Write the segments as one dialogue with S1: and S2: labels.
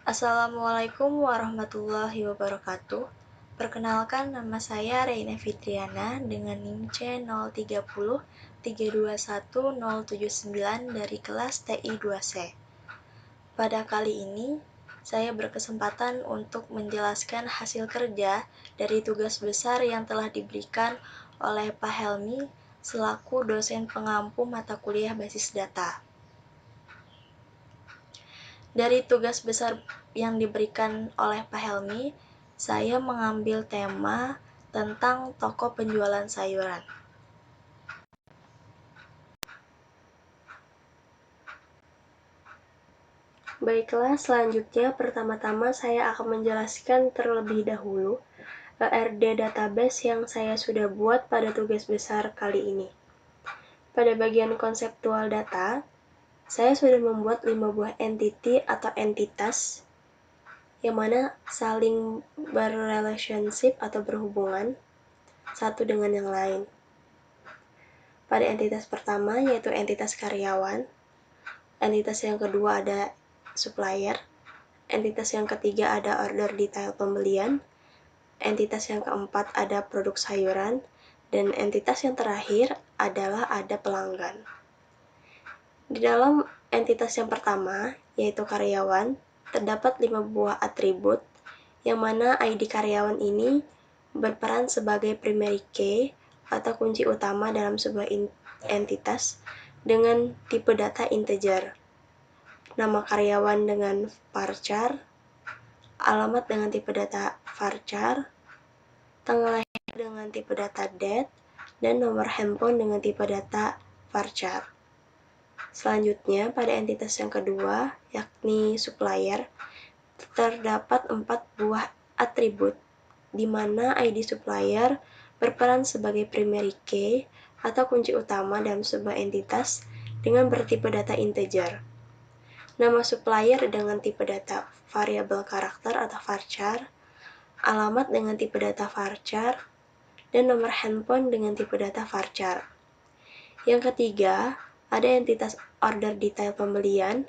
S1: Assalamualaikum warahmatullahi wabarakatuh. Perkenalkan, nama saya Reina Fitriana dengan NIM C0303210079 dari kelas TI 2C. Pada kali ini, saya berkesempatan untuk menjelaskan hasil kerja dari tugas besar yang telah diberikan oleh Pak Helmi selaku dosen pengampu mata kuliah basis data. Dari tugas besar yang diberikan oleh Pak Helmi, saya mengambil tema tentang toko penjualan sayuran. Baiklah, selanjutnya pertama-tama saya akan menjelaskan terlebih dahulu ERD database yang saya sudah buat pada tugas besar kali ini. Pada bagian konseptual data, saya sudah membuat 5 buah entity atau entitas yang mana saling berrelationship atau berhubungan satu dengan yang lain. Pada entitas pertama yaitu entitas karyawan, entitas yang kedua ada supplier, entitas yang ketiga ada order detail pembelian, entitas yang keempat ada produk sayuran, dan entitas yang terakhir adalah ada pelanggan. Di dalam entitas yang pertama, yaitu karyawan, terdapat 5 buah atribut, yang mana ID karyawan ini berperan sebagai primary key atau kunci utama dalam sebuah entitas dengan tipe data integer. Nama karyawan dengan varchar, alamat dengan tipe data varchar, tanggal lahir dengan tipe data date, dan nomor handphone dengan tipe data varchar. Selanjutnya, pada entitas yang kedua, yakni supplier, terdapat 4 buah atribut, di mana ID supplier berperan sebagai primary key atau kunci utama dalam sebuah entitas dengan bertipe data integer. Nama supplier dengan tipe data variabel karakter atau varchar, alamat dengan tipe data varchar, dan nomor handphone dengan tipe data varchar. Yang ketiga, ada entitas order detail pembelian,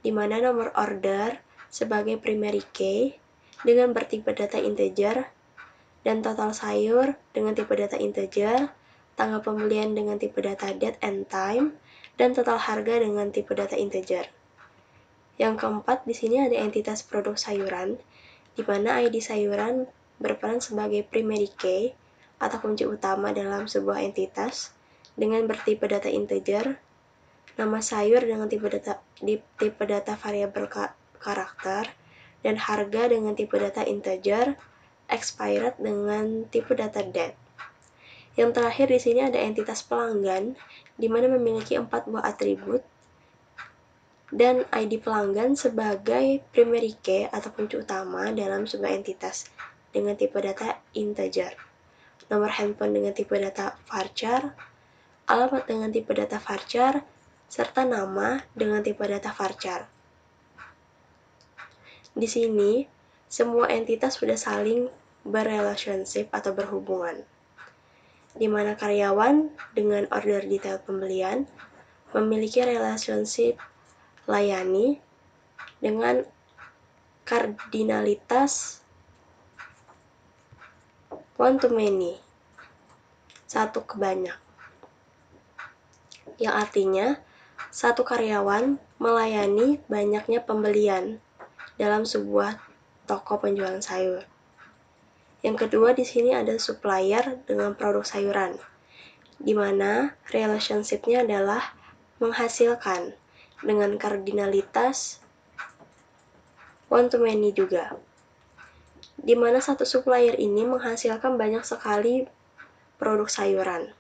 S1: di mana nomor order sebagai primary key dengan bertipe data integer, dan total sayur dengan tipe data integer, tanggal pembelian dengan tipe data date and time, dan total harga dengan tipe data integer. Yang keempat, di sini ada entitas produk sayuran, di mana ID sayuran berperan sebagai primary key atau kunci utama dalam sebuah entitas dengan bertipe data integer, nama sayur dengan tipe data variabel karakter, dan harga dengan tipe data integer, expired dengan tipe data date. Yang terakhir di sini ada entitas pelanggan, di mana memiliki 4 buah atribut, dan ID pelanggan sebagai primary key atau kunci utama dalam sebuah entitas dengan tipe data integer, nomor handphone dengan tipe data varchar, alamat dengan tipe data varchar, serta nama dengan tipe data varchar. Di sini, semua entitas sudah saling berrelationship atau berhubungan, di mana karyawan dengan order detail pembelian memiliki relationship layani dengan kardinalitas one to many, satu ke banyak, yang artinya satu karyawan melayani banyaknya pembelian dalam sebuah toko penjualan sayur. Yang kedua, di sini ada supplier dengan produk sayuran, di mana relationship-nya adalah menghasilkan dengan kardinalitas one to many juga, di mana satu supplier ini menghasilkan banyak sekali produk sayuran.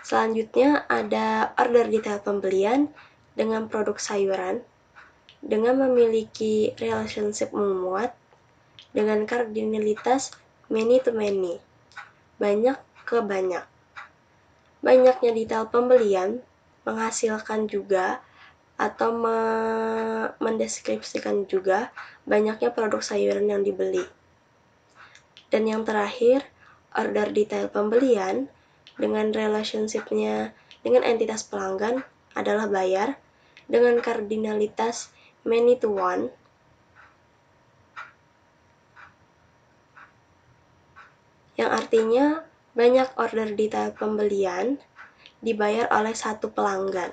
S1: Selanjutnya ada order detail pembelian dengan produk sayuran dengan memiliki relationship memuat dengan kardinalitas many to many, banyak ke banyak. Banyaknya detail pembelian menghasilkan juga atau mendeskripsikan juga banyaknya produk sayuran yang dibeli. Dan yang terakhir, order detail pembelian dengan relationship-nya dengan entitas pelanggan adalah bayar dengan kardinalitas many to one, yang artinya banyak order detail pembelian dibayar oleh satu pelanggan.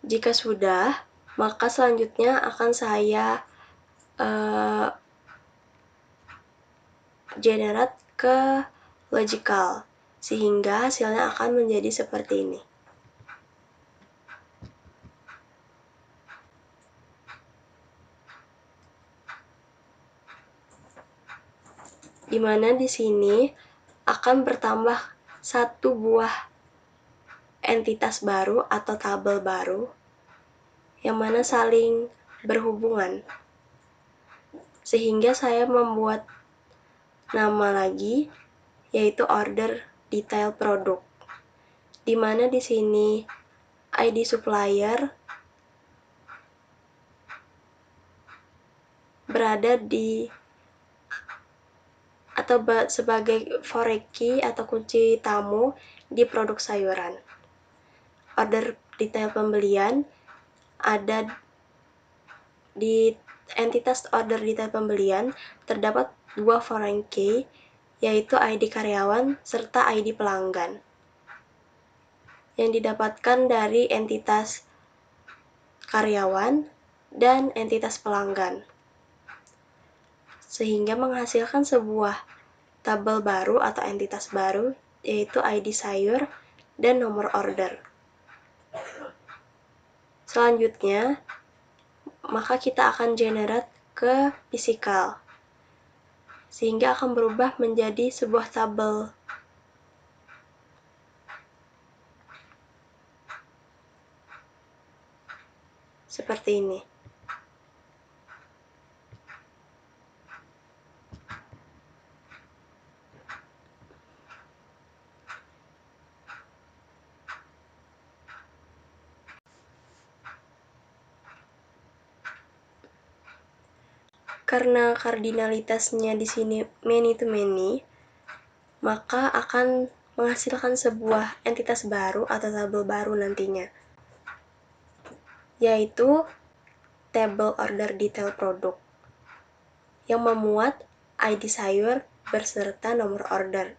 S1: Jika sudah, maka selanjutnya akan saya generate ke logical, sehingga hasilnya akan menjadi seperti ini. Di mana di sini akan bertambah satu buah entitas baru atau tabel baru yang mana saling berhubungan. Sehingga saya membuat nama lagi, yaitu order detail produk. Di mana di sini ID supplier berada di atau sebagai foreign key atau kunci tamu di produk sayuran. Order detail pembelian ada di entitas order detail pembelian terdapat dua foreign key, yaitu ID karyawan serta ID pelanggan yang didapatkan dari entitas karyawan dan entitas pelanggan, sehingga menghasilkan sebuah tabel baru atau entitas baru, yaitu ID sayur dan nomor order. Selanjutnya, maka kita akan generate ke physical, sehingga akan berubah menjadi sebuah tabel. Seperti ini. Karena kardinalitasnya di sini many to many, maka akan menghasilkan sebuah entitas baru atau tabel baru nantinya, yaitu table order detail produk yang memuat ID sayur beserta nomor order.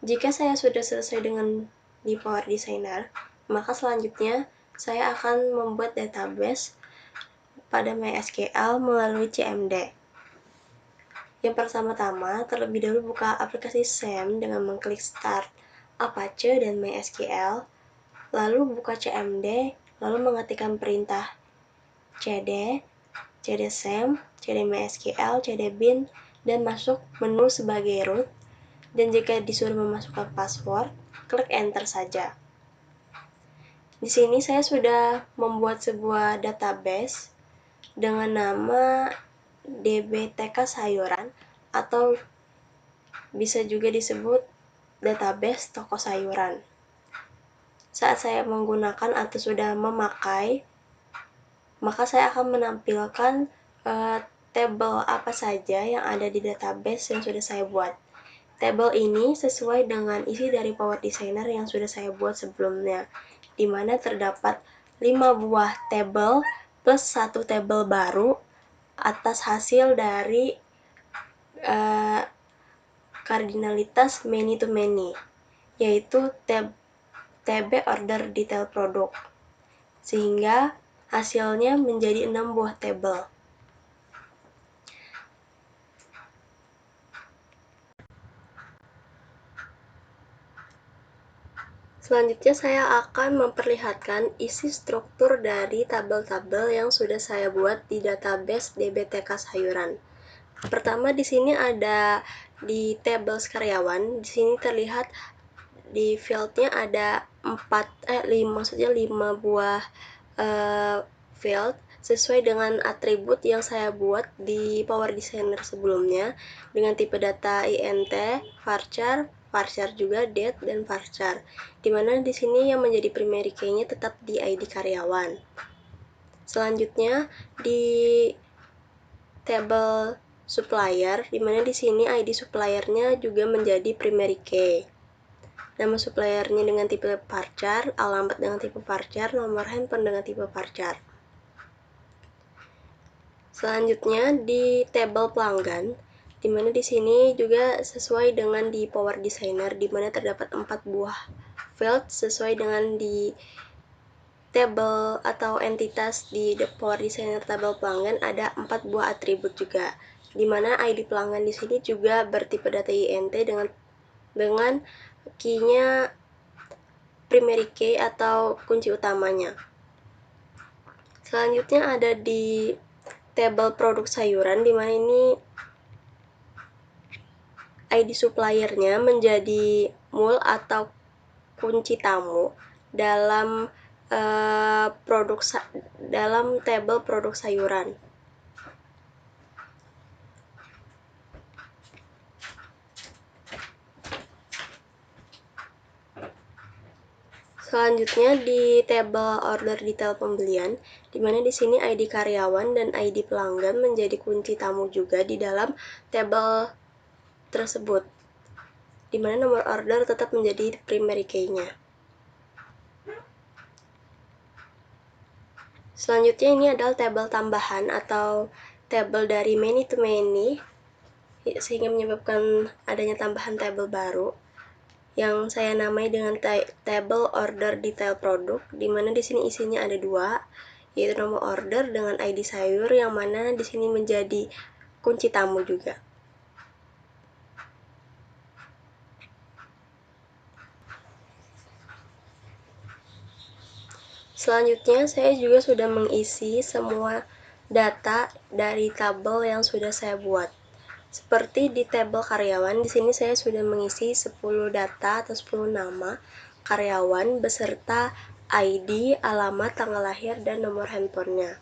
S1: Jika saya sudah selesai dengan di Power Designer, maka selanjutnya saya akan membuat database pada MySQL melalui CMD. Yang pertama-tama, terlebih dahulu buka aplikasi SAM dengan mengklik Start Apache dan MySQL, lalu buka CMD, lalu mengetikkan perintah cd SAM, cd MySQL, cd bin, dan masuk menu sebagai root. Dan jika disuruh memasukkan password, klik enter saja. Di sini saya sudah membuat sebuah database dengan nama DBTK sayuran, atau bisa juga disebut database toko sayuran. Saat saya menggunakan atau sudah memakai, maka saya akan menampilkan tabel apa saja yang ada di database yang sudah saya buat. Tabel ini sesuai dengan isi dari Power Designer yang sudah saya buat sebelumnya, di mana terdapat 5 buah tabel plus 1 tabel baru atas hasil dari kardinalitas many to many, yaitu TB order detail produk, sehingga hasilnya menjadi 6 buah tabel. Selanjutnya saya akan memperlihatkan isi struktur dari tabel-tabel yang sudah saya buat di database DBTK sayuran. Pertama di sini ada di tables karyawan, di sini terlihat di fieldnya ada 5 buah field sesuai dengan atribut yang saya buat di Power Designer sebelumnya dengan tipe data int, varchar juga, date, dan varchar. Dimana di sini yang menjadi primary key-nya tetap di ID karyawan. Selanjutnya di table supplier, di mana di sini ID suppliernya juga menjadi primary key. Nama suppliernya dengan tipe varchar, alamat dengan tipe varchar, nomor handphone dengan tipe varchar. Selanjutnya di tabel pelanggan, di mana di sini juga sesuai dengan di Power Designer, di mana terdapat 4 buah field sesuai dengan di tabel atau entitas di Power Designer tabel pelanggan ada 4 buah atribut juga, di mana ID pelanggan di sini juga bertipe data INT dengan key-nya primary key atau kunci utamanya. Selanjutnya ada di tabel produk sayuran, di mana ini ID suppliernya menjadi mul atau kunci tamu dalam dalam tabel produk sayuran. Selanjutnya di tabel order detail pembelian, di mana di sini ID karyawan dan ID pelanggan menjadi kunci tamu juga di dalam tabel tersebut, di mana nomor order tetap menjadi primary key-nya. Selanjutnya ini adalah tabel tambahan atau tabel dari many to many, sehingga menyebabkan adanya tambahan tabel baru yang saya namai dengan tabel order detail produk, di mana di sini isinya ada 2, yaitu nomor order dengan ID sayur, yang mana di sini menjadi kunci tamu juga. Selanjutnya, saya juga sudah mengisi semua data dari tabel yang sudah saya buat. Seperti di tabel karyawan, di sini saya sudah mengisi 10 data atau 10 nama karyawan beserta ID, alamat, tanggal lahir, dan nomor handphonenya.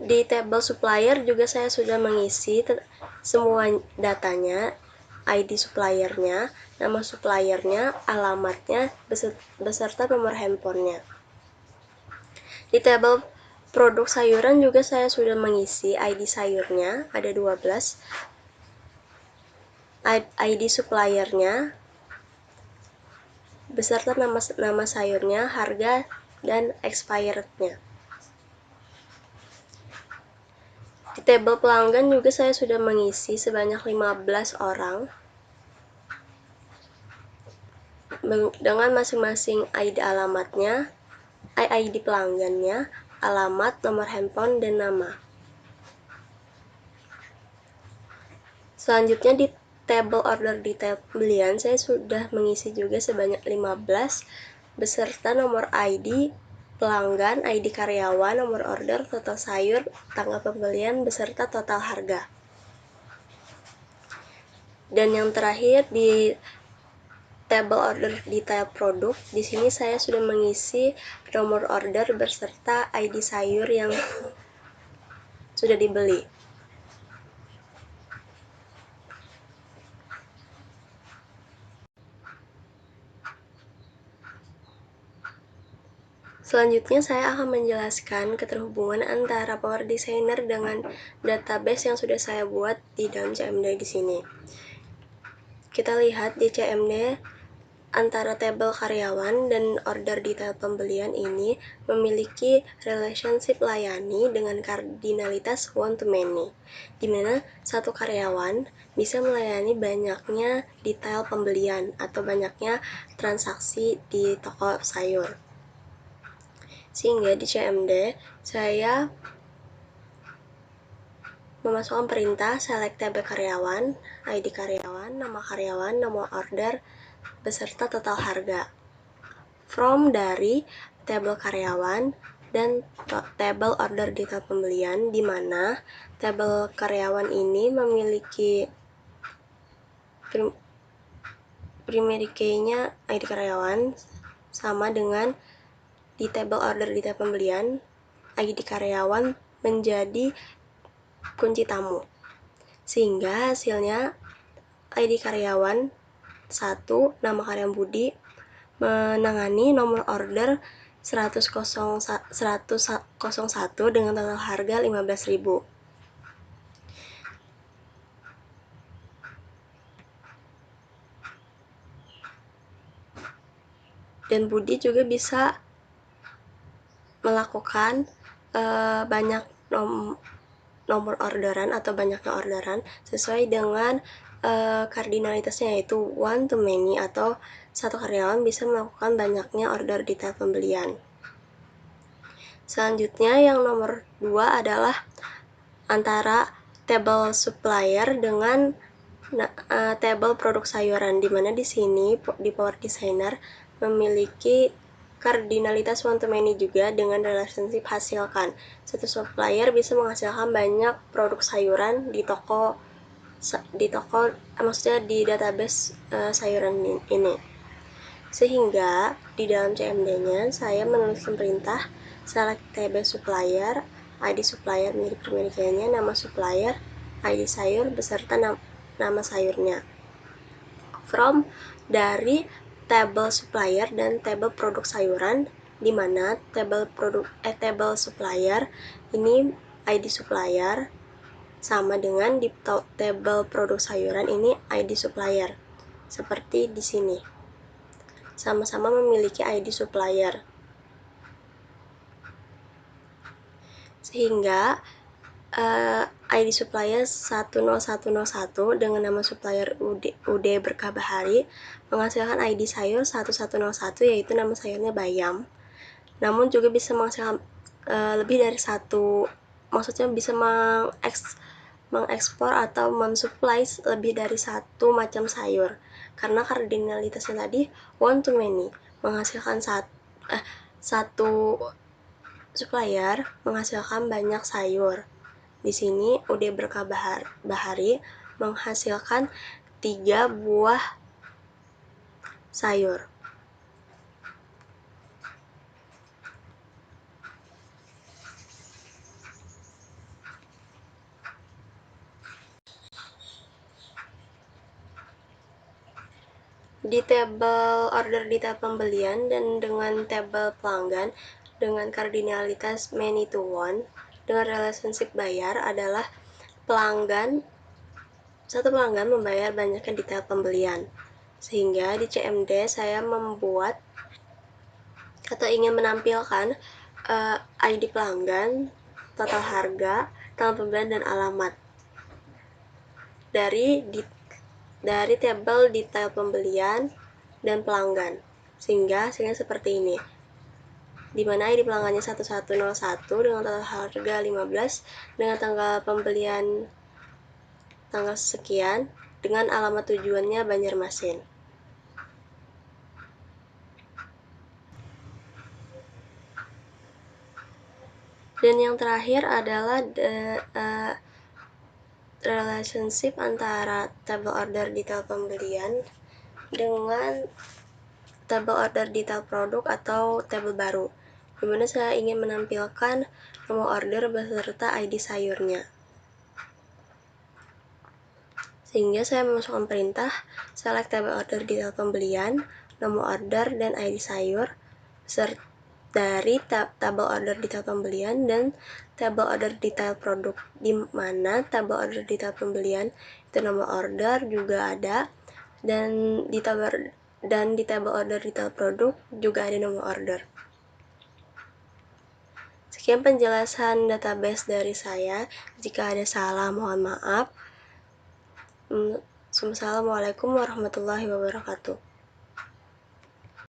S1: Di tabel supplier juga saya sudah mengisi semua datanya, ID suppliernya, nama suppliernya, alamatnya, beserta nomor handphonenya. Di tabel produk sayuran juga saya sudah mengisi ID sayurnya, ada 12, ID suppliernya, beserta nama sayurnya, harga, dan expirednya. Di tabel pelanggan juga saya sudah mengisi sebanyak 15 orang dengan masing-masing ID alamatnya, ID pelanggannya, alamat, nomor handphone, dan nama. Selanjutnya di tabel order detail pembelian saya sudah mengisi juga sebanyak 15 beserta nomor ID pelanggan, ID karyawan, nomor order, total sayur, tanggal pembelian, beserta total harga. Dan yang terakhir di tabel order detail produk, di sini saya sudah mengisi nomor order beserta ID sayur yang sudah dibeli. Selanjutnya saya akan menjelaskan keterhubungan antara Power Designer dengan database yang sudah saya buat di dalam CMD di sini. Kita lihat di CMD antara tabel karyawan dan order detail pembelian ini memiliki relationship layani dengan kardinalitas one to many, di mana satu karyawan bisa melayani banyaknya detail pembelian atau banyaknya transaksi di toko sayur. Sehingga di CMD saya memasukkan perintah select tabel karyawan, ID karyawan, nama karyawan, nomor order, beserta total harga from dari tabel karyawan dan tabel order detail pembelian, di mana tabel karyawan ini memiliki primary key-nya ID karyawan sama dengan di tabel order detail pembelian, ID karyawan menjadi kunci tamu, sehingga hasilnya ID karyawan 1, nama karyawan Budi, menangani nomor order 101 dengan total harga 15.000. Dan Budi juga bisa melakukan banyak nomor orderan atau banyaknya orderan sesuai dengan kardinalitasnya, yaitu one to many, atau satu karyawan bisa melakukan banyaknya order detail pembelian. Selanjutnya yang nomor 2 adalah antara table supplier dengan table produk sayuran, di mana di sini di Power Designer memiliki kardinalitas one to many juga dengan relationship hasilkan. Satu supplier bisa menghasilkan banyak produk sayuran di toko maksudnya di database sayuran ini. Sehingga di dalam CMD-nya saya menuliskan perintah select table supplier, ID supplier mirip pemilikannya, nama supplier, ID sayur beserta nama sayurnya. From dari table supplier dan table produk sayuran, di mana table supplier ini ID supplier sama dengan di table produk sayuran ini ID supplier. Seperti di sini. Sama-sama memiliki ID supplier. Sehingga ID supplier 10101 dengan nama supplier UD Berkah Bahari menghasilkan ID sayur 1101, yaitu nama sayurnya bayam. Namun juga bisa menghasilkan lebih dari satu, maksudnya bisa mengekspor atau mensupply lebih dari satu macam sayur, karena kardinalitasnya tadi one to many, menghasilkan satu supplier menghasilkan banyak sayur. Di sini UD Berkah Bahari menghasilkan 3 buah sayur. Di tabel order detail pembelian dan dengan tabel pelanggan dengan kardinalitas many to one dengan relationship bayar adalah satu pelanggan membayar banyaknya detail pembelian. Sehingga di CMD saya membuat atau ingin menampilkan ID pelanggan, total harga, tanggal pembelian, dan alamat dari tabel detail pembelian dan pelanggan, sehingga hasilnya seperti ini, di mana ID pelanggannya 1101 dengan total harga 15 dengan tanggal pembelian tanggal sekian dengan alamat tujuannya Banjarmasin. Dan yang terakhir adalah relationship antara table order detail pembelian dengan table order detail produk atau table baru, di mana saya ingin menampilkan nomor order beserta ID sayurnya. Sehingga saya memasukkan perintah select table order detail pembelian, nomor order, dan ID sayur dari table order detail pembelian dan table order detail produk, di mana table order detail pembelian itu nomor order juga ada, dan di table order detail produk juga ada nomor order. Sekian penjelasan database dari saya. Jika ada salah, mohon maaf. Assalamualaikum warahmatullahi wabarakatuh.